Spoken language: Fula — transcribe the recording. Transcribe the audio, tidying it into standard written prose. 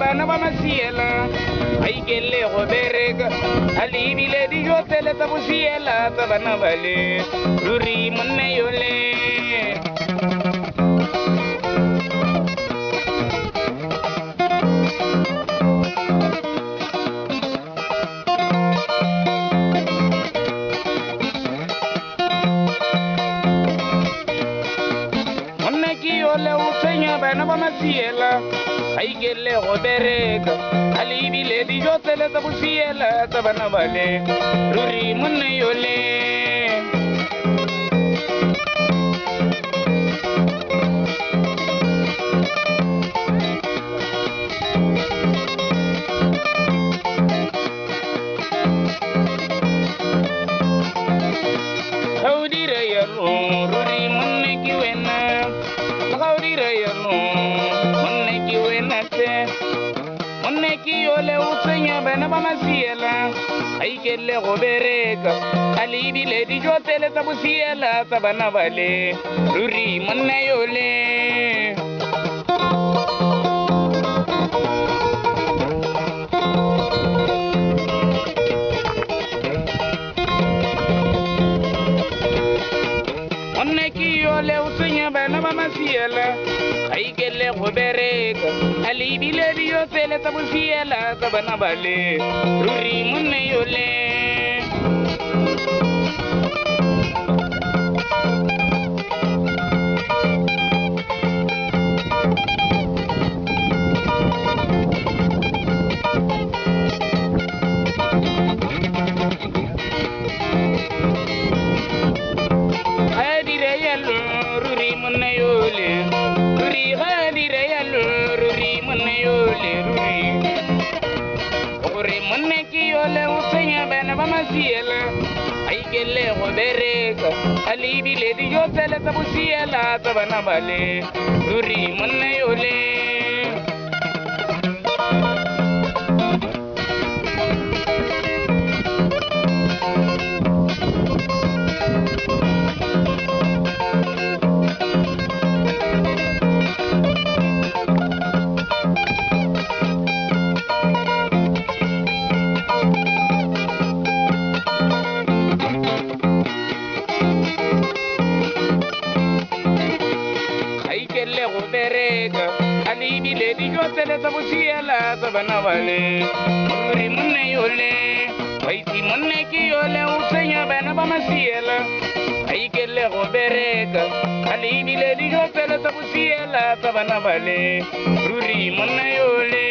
Bana bana siela ay kelle roberega ali bile di jotele tabu siela tabana bale ruri munne yole munne ki yole usenya bana bana siela ay kelle roberega ali bile di jotele tabu siela tabana bale ruri munne yole hawdire yalo ruri munne ki wena hawdire yalo Moneki yole usenya bana bana siela ay kelle roberega ali bile di jotele tabu siela tabana bale ruri monne yole Moneki yole usenya bana bana siela ay kelle roberega ali bile di jotele tabu siela tabana bale ruri munne yole hadire yalo ruri munne yole ruri hadire yalo ruri munne yole ruri munne ki yole usenya bana bana siela ay kelle roberega ali bile di jotele tabu siela tabana bale ruri munne yole ali bile di jotele tabu siela tabana bale ruri munne yole waiti munne ki yole usenya bana bana siela ay kelle roberega ali bile di jotele tabu siela tabana bale ruri munne yole